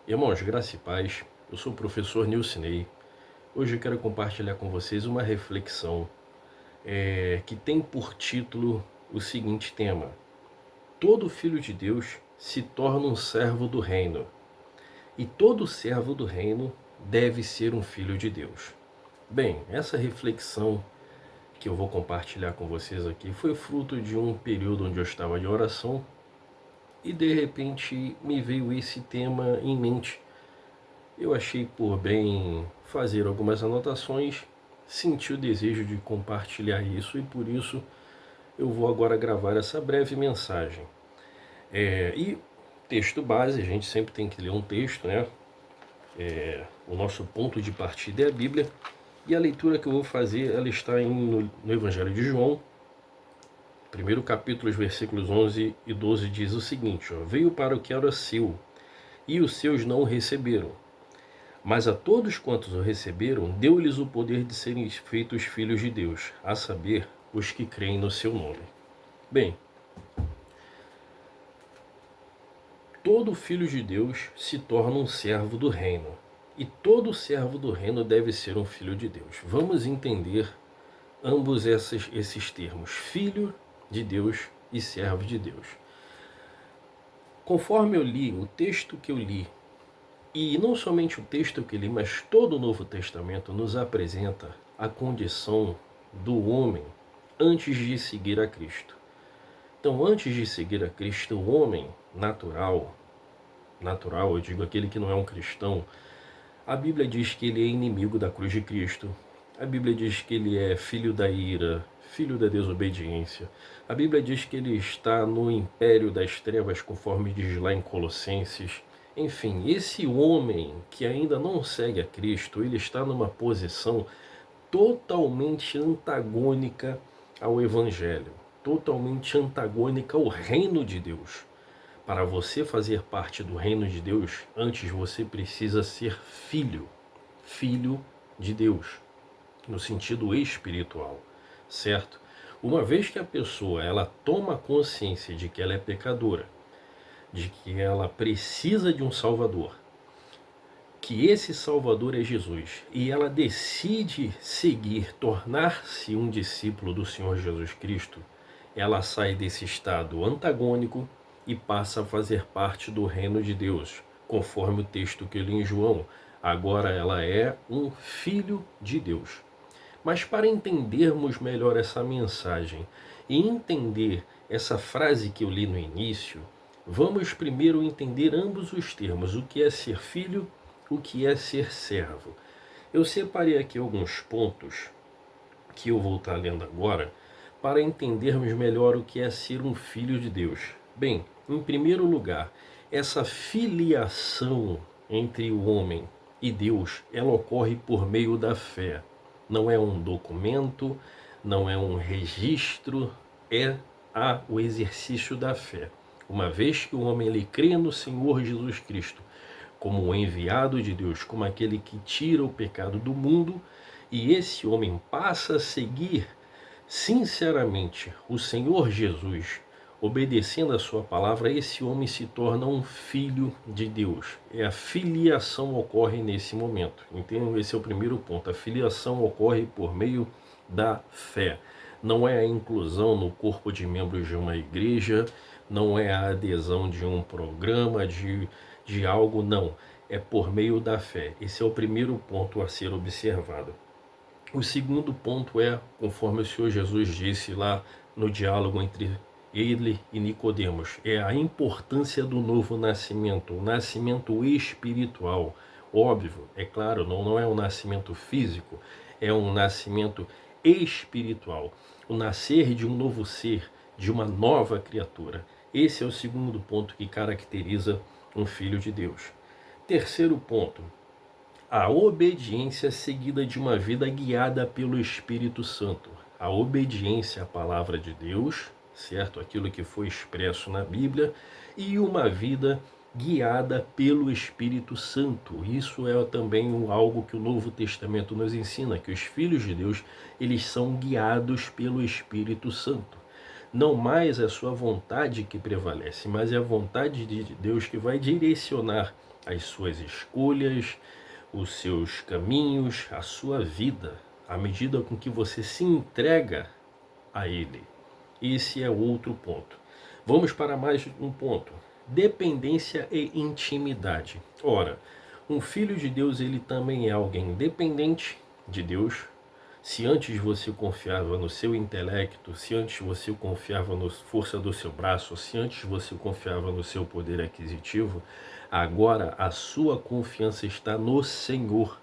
Irmãos, graça e paz, eu sou o professor Nilcinei. Hoje eu quero compartilhar com vocês uma reflexão que tem por título o seguinte tema: todo filho de Deus se torna um servo do reino, e todo servo do reino deve ser um filho de Deus. Bem, essa reflexão que eu vou compartilhar com vocês aqui foi fruto de um período onde eu estava de oração e de repente me veio esse tema em mente. Eu achei por bem fazer algumas anotações, senti o desejo de compartilhar isso e por isso eu vou agora gravar essa breve mensagem. E texto base, a gente sempre tem que ler um texto, né? O nosso ponto de partida é a Bíblia e a leitura que eu vou fazer, ela está no Evangelho de João, primeiro capítulo, os versículos 11 e 12 diz o seguinte: veio para o que era seu e os seus não o receberam. Mas a todos quantos o receberam, deu-lhes o poder de serem feitos filhos de Deus, a saber, os que creem no seu nome. Bem, todo filho de Deus se torna um servo do reino. E todo servo do reino deve ser um filho de Deus. Vamos entender ambos esses termos, filho de Deus e servo de Deus. Conforme eu li, o texto que eu li, e não somente o texto que li, mas todo o Novo Testamento nos apresenta a condição do homem antes de seguir a Cristo. Então, antes de seguir a Cristo, o homem natural, eu digo aquele que não é um cristão, a Bíblia diz que ele é inimigo da cruz de Cristo. A Bíblia diz que ele é filho da ira, filho da desobediência. A Bíblia diz que ele está no império das trevas, conforme diz lá em Colossenses. Enfim, esse homem que ainda não segue a Cristo, ele está numa posição totalmente antagônica ao Evangelho, totalmente antagônica ao reino de Deus. Para você fazer parte do reino de Deus, antes você precisa ser filho de Deus, no sentido espiritual, certo? Uma vez que a pessoa ela toma consciência de que ela é pecadora, de que ela precisa de um Salvador, que esse Salvador é Jesus, e ela decide seguir, tornar-se um discípulo do Senhor Jesus Cristo, ela sai desse estado antagônico e passa a fazer parte do reino de Deus, conforme o texto que eu li em João. Agora ela é um filho de Deus. Mas para entendermos melhor essa mensagem e entender essa frase que eu li no início, vamos primeiro entender ambos os termos, o que é ser filho, o que é ser servo. Eu separei aqui alguns pontos que eu vou estar lendo agora para entendermos melhor o que é ser um filho de Deus. Bem, em primeiro lugar, essa filiação entre o homem e Deus, ela ocorre por meio da fé. Não é um documento, não é um registro, é o exercício da fé. Uma vez que o homem ele crê no Senhor Jesus Cristo como o enviado de Deus, como aquele que tira o pecado do mundo, e esse homem passa a seguir sinceramente o Senhor Jesus, obedecendo a sua palavra, esse homem se torna um filho de Deus. A filiação ocorre nesse momento. Então esse é o primeiro ponto. A filiação ocorre por meio da fé. Não é a inclusão no corpo de membros de uma igreja, não é a adesão de um programa, de algo, não. É por meio da fé. Esse é o primeiro ponto a ser observado. O segundo ponto é, conforme o Senhor Jesus disse lá no diálogo entre ele e Nicodemos, é a importância do novo nascimento, o nascimento espiritual. Óbvio, é claro, não é um nascimento físico, é um nascimento espiritual. O nascer de um novo ser, de uma nova criatura. Esse é o segundo ponto que caracteriza um filho de Deus. Terceiro ponto, a obediência seguida de uma vida guiada pelo Espírito Santo. A obediência à palavra de Deus, certo? Aquilo que foi expresso na Bíblia, e uma vida guiada pelo Espírito Santo. Isso é também algo que o Novo Testamento nos ensina, que os filhos de Deus, eles são guiados pelo Espírito Santo. Não mais é a sua vontade que prevalece, mas é a vontade de Deus que vai direcionar as suas escolhas, os seus caminhos, a sua vida, à medida com que você se entrega a Ele. Esse é outro ponto. Vamos para mais um ponto. Dependência e intimidade. Ora, um filho de Deus, ele também é alguém dependente de Deus. Se antes você confiava no seu intelecto, se antes você confiava na força do seu braço, se antes você confiava no seu poder aquisitivo, agora a sua confiança está no Senhor.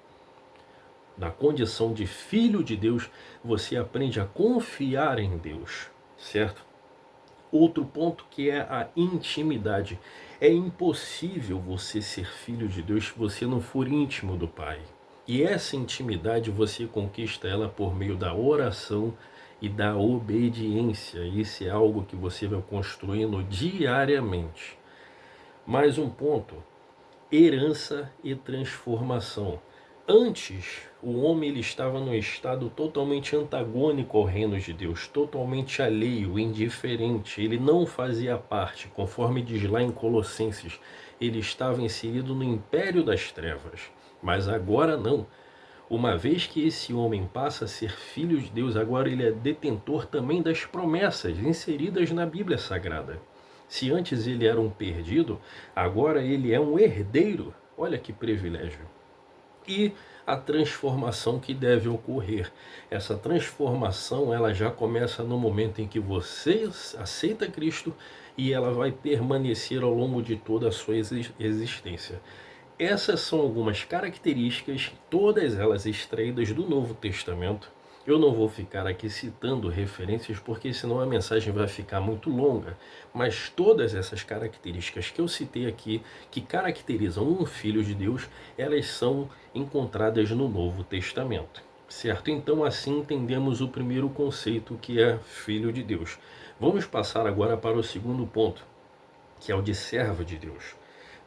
Na condição de filho de Deus, você aprende a confiar em Deus, certo? Outro ponto que é a intimidade. É impossível você ser filho de Deus se você não for íntimo do Pai. E essa intimidade você conquista ela por meio da oração e da obediência. Isso é algo que você vai construindo diariamente. Mais um ponto: herança e transformação. Antes, o homem ele estava num estado totalmente antagônico ao reino de Deus, totalmente alheio, indiferente. Ele não fazia parte, conforme diz lá em Colossenses, ele estava inserido no império das trevas. Mas agora não. Uma vez que esse homem passa a ser filho de Deus, agora ele é detentor também das promessas inseridas na Bíblia Sagrada. Se antes ele era um perdido, agora ele é um herdeiro. Olha que privilégio. E a transformação que deve ocorrer. Essa transformação ela já começa no momento em que você aceita Cristo e ela vai permanecer ao longo de toda a sua existência. Essas são algumas características, todas elas extraídas do Novo Testamento. Eu não vou ficar aqui citando referências porque senão a mensagem vai ficar muito longa, mas todas essas características que eu citei aqui, que caracterizam um filho de Deus, elas são encontradas no Novo Testamento, certo? Então assim entendemos o primeiro conceito, que é filho de Deus. Vamos passar agora para o segundo ponto, que é o de servo de Deus.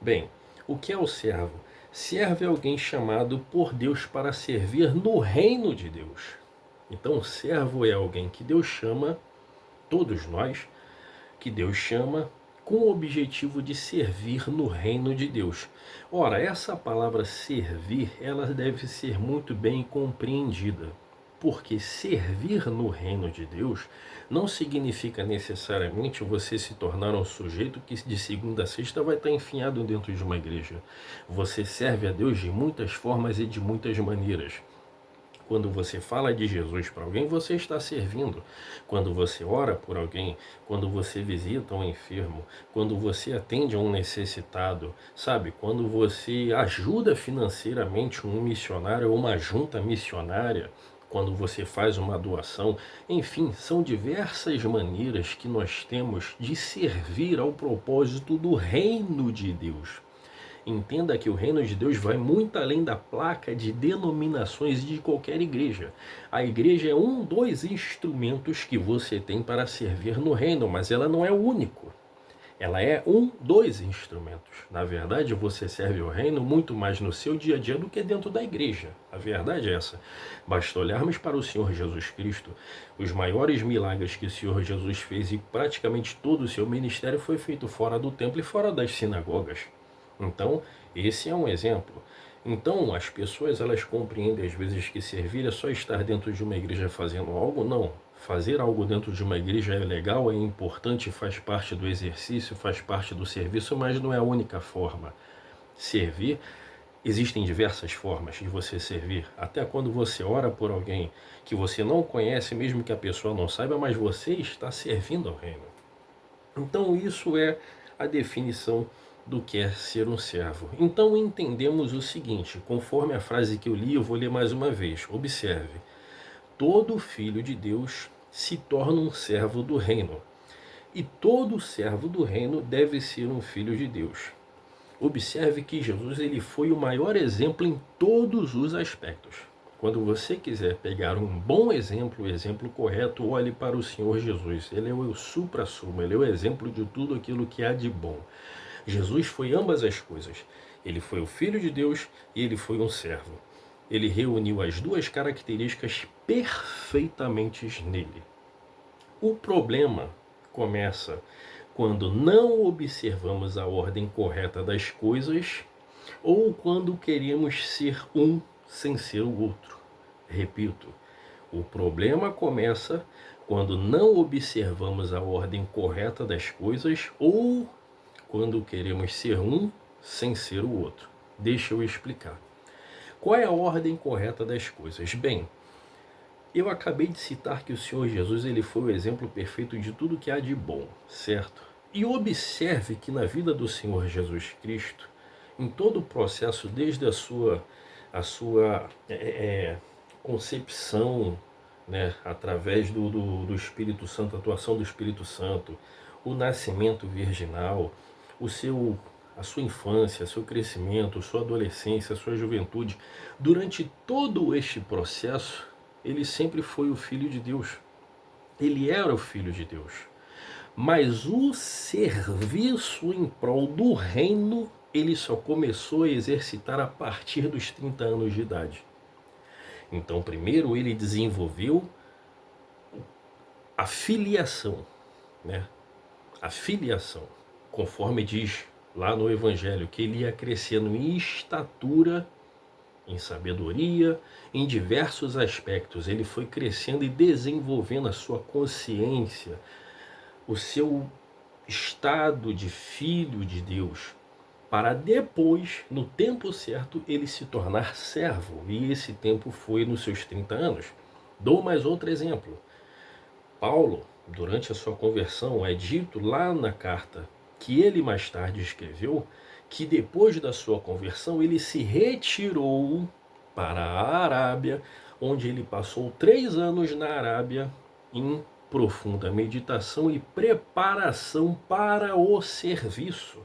Bem, o que é o servo? Servo é alguém chamado por Deus para servir no reino de Deus. Então, o servo é alguém que Deus chama, todos nós, que Deus chama com o objetivo de servir no reino de Deus. Ora, essa palavra servir, ela deve ser muito bem compreendida. Porque servir no reino de Deus não significa necessariamente você se tornar um sujeito que de segunda a sexta vai estar enfiado dentro de uma igreja. Você serve a Deus de muitas formas e de muitas maneiras. Quando você fala de Jesus para alguém, você está servindo. Quando você ora por alguém, quando você visita um enfermo, quando você atende a um necessitado, sabe? Quando você ajuda financeiramente um missionário ou uma junta missionária, quando você faz uma doação, enfim, são diversas maneiras que nós temos de servir ao propósito do reino de Deus. Entenda que o reino de Deus vai muito além da placa de denominações de qualquer igreja. A igreja é um dos instrumentos que você tem para servir no reino, mas ela não é o único. Ela é um dos instrumentos. Na verdade, você serve o reino muito mais no seu dia a dia do que dentro da igreja. A verdade é essa. Basta olharmos para o Senhor Jesus Cristo. Os maiores milagres que o Senhor Jesus fez e praticamente todo o seu ministério foi feito fora do templo e fora das sinagogas. Então, esse é um exemplo. Então, as pessoas elas compreendem às vezes que servir é só estar dentro de uma igreja fazendo algo. Não. Fazer algo dentro de uma igreja é legal, é importante, faz parte do exercício, faz parte do serviço, mas não é a única forma. Servir, existem diversas formas de você servir. Até quando você ora por alguém que você não conhece, mesmo que a pessoa não saiba, mas você está servindo ao reino. Então, isso é a definição do que é ser um servo. Então entendemos o seguinte, conforme a frase que eu li, eu vou ler mais uma vez. Observe, todo filho de Deus se torna um servo do reino. E todo servo do reino deve ser um filho de Deus. Observe que Jesus ele foi o maior exemplo em todos os aspectos. Quando você quiser pegar um bom exemplo, o exemplo correto, olhe para o Senhor Jesus. Ele é o supra-sumo, ele é o exemplo de tudo aquilo que há de bom. Jesus foi ambas as coisas. Ele foi o Filho de Deus e ele foi um servo. Ele reuniu as duas características perfeitamente nele. O problema começa quando não observamos a ordem correta das coisas ou quando queremos ser um sem ser o outro. Repito, o problema começa quando não observamos a ordem correta das coisas ou quando queremos ser um sem ser o outro. Deixa eu explicar. Qual é a ordem correta das coisas? Bem, eu acabei de citar que o Senhor Jesus ele foi o exemplo perfeito de tudo que há de bom, certo? E observe que na vida do Senhor Jesus Cristo, em todo o processo, desde a sua concepção, né, através do Espírito Santo, a atuação do Espírito Santo, o nascimento virginal, a sua infância, seu crescimento, sua adolescência, sua juventude, durante todo este processo, ele sempre foi o Filho de Deus. Ele era o Filho de Deus. Mas o serviço em prol do reino, ele só começou a exercitar a partir dos 30 anos de idade. Então, primeiro ele desenvolveu a filiação, né? A filiação, conforme diz lá no Evangelho, que ele ia crescendo em estatura, em sabedoria, em diversos aspectos. Ele foi crescendo e desenvolvendo a sua consciência, o seu estado de filho de Deus, para depois, no tempo certo, ele se tornar servo. E esse tempo foi nos seus 30 anos. Dou mais outro exemplo. Paulo, durante a sua conversão, é dito lá na carta que ele mais tarde escreveu, que depois da sua conversão ele se retirou para a Arábia, onde ele passou 3 anos na Arábia em profunda meditação e preparação para o serviço.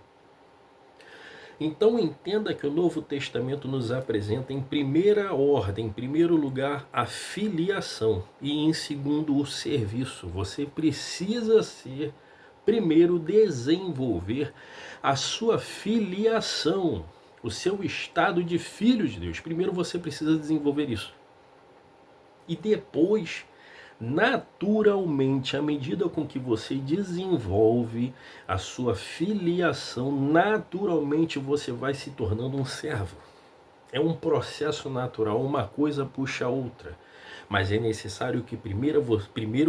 Então entenda que o Novo Testamento nos apresenta em primeira ordem, em primeiro lugar, a filiação e em segundo o serviço. Você precisa primeiro desenvolver a sua filiação, o seu estado de filho de Deus. Primeiro você precisa desenvolver isso. E depois, naturalmente, à medida com que você desenvolve a sua filiação, naturalmente você vai se tornando um servo. É um processo natural, uma coisa puxa a outra. Mas é necessário que primeiro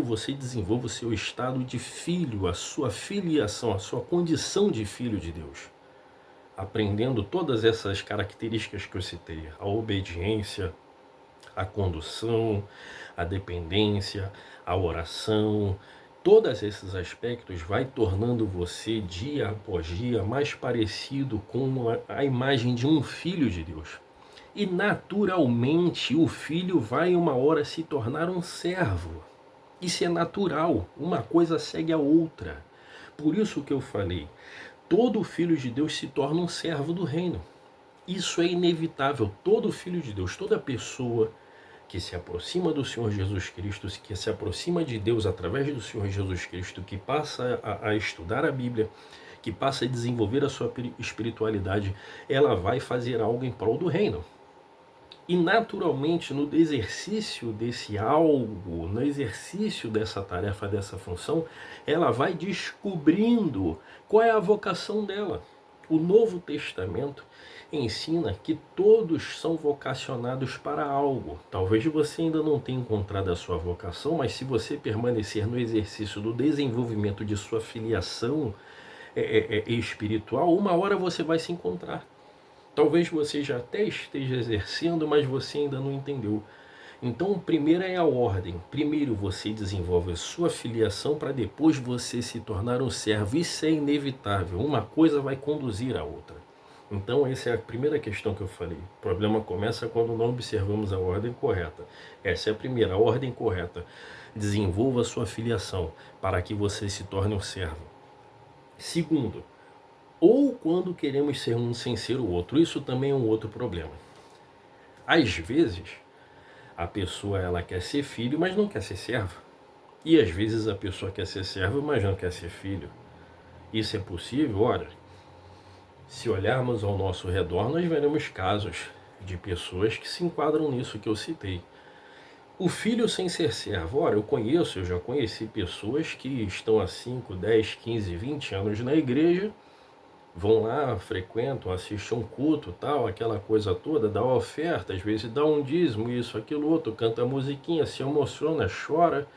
você desenvolva o seu estado de filho, a sua filiação, a sua condição de filho de Deus. Aprendendo todas essas características que eu citei, a obediência, a condução, a dependência, a oração, todos esses aspectos vai tornando você dia após dia mais parecido com a imagem de um filho de Deus. E naturalmente o filho vai uma hora se tornar um servo. Isso é natural, uma coisa segue a outra. Por isso que eu falei, todo filho de Deus se torna um servo do reino. Isso é inevitável, todo filho de Deus, toda pessoa que se aproxima do Senhor Jesus Cristo, que se aproxima de Deus através do Senhor Jesus Cristo, que passa a estudar a Bíblia, que passa a desenvolver a sua espiritualidade, ela vai fazer algo em prol do reino. E naturalmente, no exercício desse algo, no exercício dessa tarefa, dessa função, ela vai descobrindo qual é a vocação dela. O Novo Testamento ensina que todos são vocacionados para algo. Talvez você ainda não tenha encontrado a sua vocação, mas se você permanecer no exercício do desenvolvimento de sua filiação espiritual, uma hora você vai se encontrar. Talvez você já até esteja exercendo, mas você ainda não entendeu. Então, primeiro é a ordem. Primeiro você desenvolve a sua filiação para depois você se tornar um servo. Isso é inevitável. Uma coisa vai conduzir a outra. Então, essa é a primeira questão que eu falei. O problema começa quando não observamos a ordem correta. Essa é a primeira, a ordem correta. Desenvolva a sua filiação para que você se torne um servo. Segundo, ou quando queremos ser um sem ser o outro. Isso também é um outro problema. Às vezes, a pessoa ela quer ser filho, mas não quer ser servo. E às vezes a pessoa quer ser servo, mas não quer ser filho. Isso é possível? Ora, se olharmos ao nosso redor, nós veremos casos de pessoas que se enquadram nisso que eu citei. O filho sem ser servo. Ora, eu já conheci pessoas que estão há 5, 10, 15, 20 anos na igreja, vão lá, frequentam, assistem um culto, tal, aquela coisa toda, dá oferta, às vezes dá um dízimo, isso, aquilo, outro, canta musiquinha, se emociona, chora,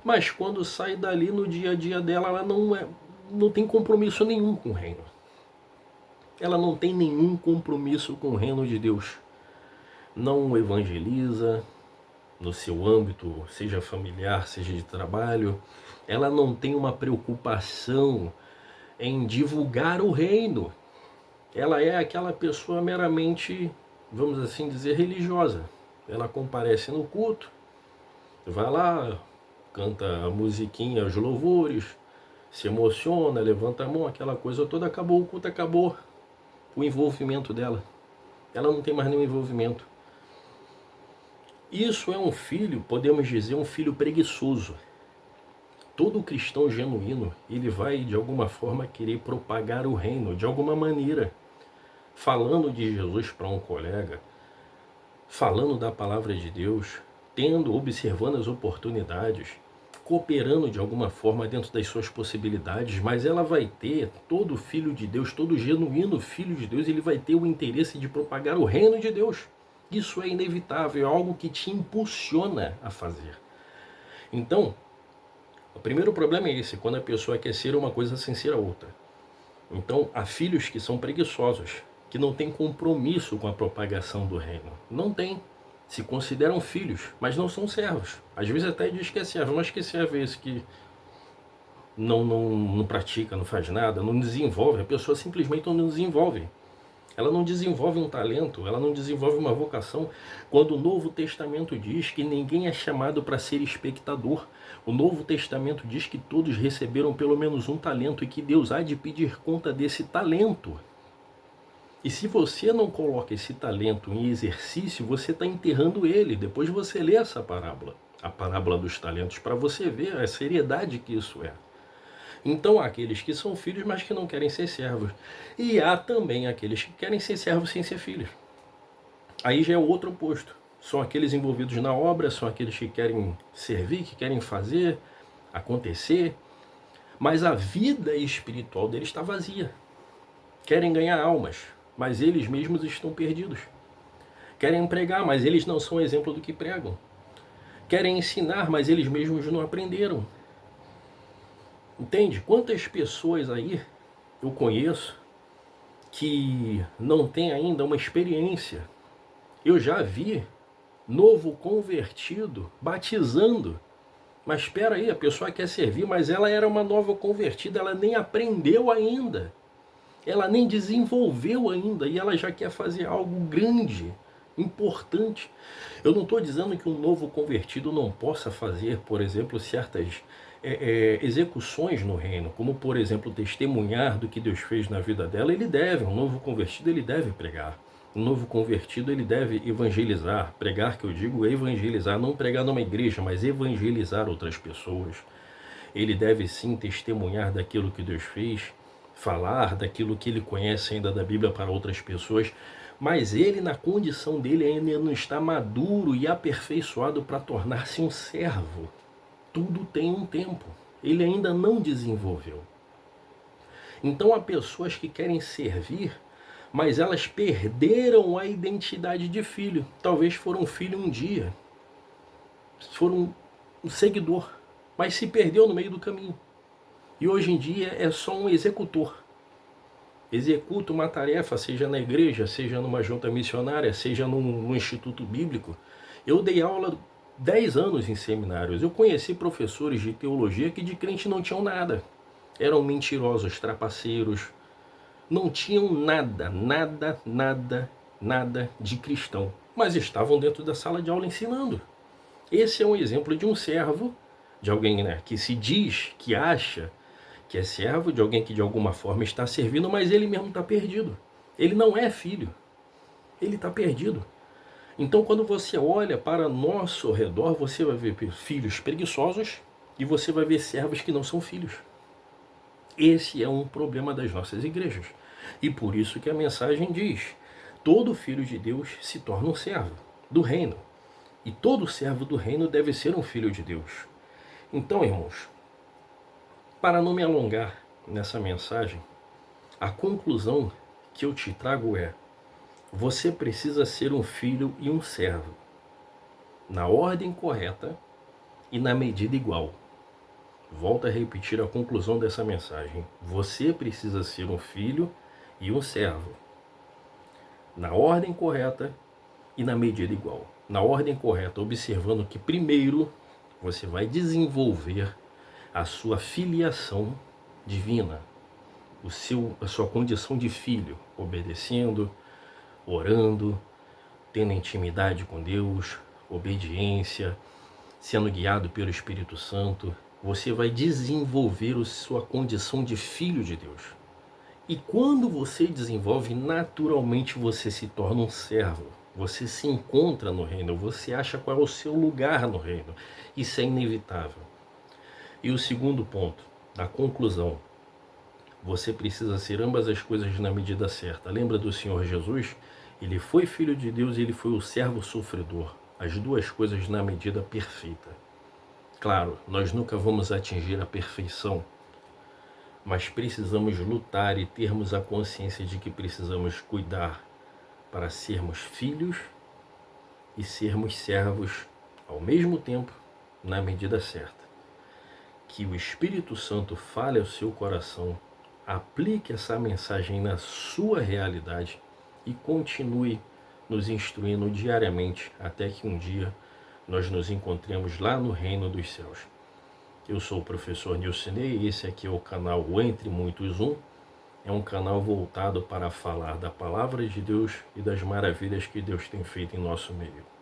mas quando sai dali no dia a dia dela, ela não tem compromisso nenhum com o reino. Ela não tem nenhum compromisso com o reino de Deus. Não evangeliza no seu âmbito, seja familiar, seja de trabalho. Ela não tem uma preocupação em divulgar o reino. Ela é aquela pessoa meramente, vamos assim dizer, religiosa. Ela comparece no culto, vai lá, canta a musiquinha, os louvores, se emociona, levanta a mão, aquela coisa toda, acabou o culto, acabou o envolvimento dela. Ela não tem mais nenhum envolvimento. Isso é um filho, podemos dizer, um filho preguiçoso. Todo cristão genuíno, ele vai de alguma forma querer propagar o reino, de alguma maneira, falando de Jesus para um colega, falando da palavra de Deus, observando as oportunidades, cooperando de alguma forma dentro das suas possibilidades, mas ela vai ter, todo filho de Deus, todo genuíno filho de Deus, ele vai ter o interesse de propagar o reino de Deus. Isso é inevitável, é algo que te impulsiona a fazer. Então, o primeiro problema é esse, quando a pessoa quer ser uma coisa sem ser a outra. Então, há filhos que são preguiçosos, que não têm compromisso com a propagação do reino. Não tem. Se consideram filhos, mas não são servos. Às vezes até diz que é servo, mas que servo é esse que não pratica, não faz nada, não desenvolve? A pessoa simplesmente não desenvolve. Ela não desenvolve um talento, ela não desenvolve uma vocação. Quando o Novo Testamento diz que ninguém é chamado para ser espectador, o Novo Testamento diz que todos receberam pelo menos um talento e que Deus há de pedir conta desse talento. E se você não coloca esse talento em exercício, você está enterrando ele. Depois você lê essa parábola, a parábola dos talentos, para você ver a seriedade que isso é. Então há aqueles que são filhos, mas que não querem ser servos. E há também aqueles que querem ser servos sem ser filhos. Aí já é o outro oposto. São aqueles envolvidos na obra, são aqueles que querem servir, que querem fazer acontecer, mas a vida espiritual deles está vazia. Querem ganhar almas, mas eles mesmos estão perdidos. Querem pregar, mas eles não são exemplo do que pregam. Querem ensinar, mas eles mesmos não aprenderam. Entende? Quantas pessoas aí eu conheço que não têm ainda uma experiência? Eu já vi novo convertido batizando. Mas espera aí, a pessoa quer servir, mas ela era uma nova convertida, ela nem aprendeu ainda. Ela nem desenvolveu ainda e ela já quer fazer algo grande, importante. Eu não estou dizendo que um novo convertido não possa fazer, por exemplo, certas execuções no reino, como, por exemplo, testemunhar do que Deus fez na vida dela. Ele deve, um novo convertido, ele deve pregar. Um novo convertido, ele deve evangelizar. Pregar, que eu digo, evangelizar, não pregar numa igreja, mas evangelizar outras pessoas. Ele deve sim testemunhar daquilo que Deus fez, falar daquilo que ele conhece ainda da Bíblia para outras pessoas, mas ele, na condição dele, ainda não está maduro e aperfeiçoado para tornar-se um servo. Tudo tem um tempo. Ele ainda não desenvolveu. Então há pessoas que querem servir, mas elas perderam a identidade de filho. Talvez foram filho um dia, foram um seguidor, mas se perdeu no meio do caminho. E hoje em dia é só um executor. Executa uma tarefa, seja na igreja, seja numa junta missionária, seja num instituto bíblico. Eu dei aula 10 anos em seminários. Eu conheci professores de teologia que de crente não tinham nada. Eram mentirosos, trapaceiros. Não tinham nada de cristão. Mas estavam dentro da sala de aula ensinando. Esse é um exemplo de um servo, de alguém, né, que se diz, que acha que é servo, de alguém que de alguma forma está servindo, mas ele mesmo está perdido. Ele não é filho. Ele está perdido. Então, quando você olha para nosso redor, você vai ver filhos preguiçosos e você vai ver servos que não são filhos. Esse é um problema das nossas igrejas. E por isso que a mensagem diz: todo filho de Deus se torna um servo do reino. E todo servo do reino deve ser um filho de Deus. Então, irmãos, para não me alongar nessa mensagem, A conclusão que eu te trago é: você precisa ser um filho e um servo, na ordem correta e na medida igual. Volto a repetir a conclusão dessa mensagem. Você precisa ser um filho e um servo, na ordem correta e na medida igual. Na ordem correta, observando que primeiro você vai desenvolver a sua filiação divina, a sua condição de filho, obedecendo, orando, tendo intimidade com Deus, obediência, sendo guiado pelo Espírito Santo. Você vai desenvolver a sua condição de filho de Deus. E quando você desenvolve, naturalmente você se torna um servo. Você se encontra no reino, você acha qual é o seu lugar no reino. Isso é inevitável. E o segundo ponto, a conclusão. Você precisa ser ambas as coisas na medida certa. Lembra do Senhor Jesus? Ele foi filho de Deus e ele foi o servo sofredor. As duas coisas na medida perfeita. Claro, nós nunca vamos atingir a perfeição, mas precisamos lutar e termos a consciência de que precisamos cuidar para sermos filhos e sermos servos ao mesmo tempo, na medida certa. Que o Espírito Santo fale ao seu coração, aplique essa mensagem na sua realidade e continue nos instruindo diariamente até que um dia nós nos encontremos lá no reino dos céus. Eu sou o professor Nilcinei e esse aqui é o canal O Entre Muitos Um. É um canal voltado para falar da palavra de Deus e das maravilhas que Deus tem feito em nosso meio.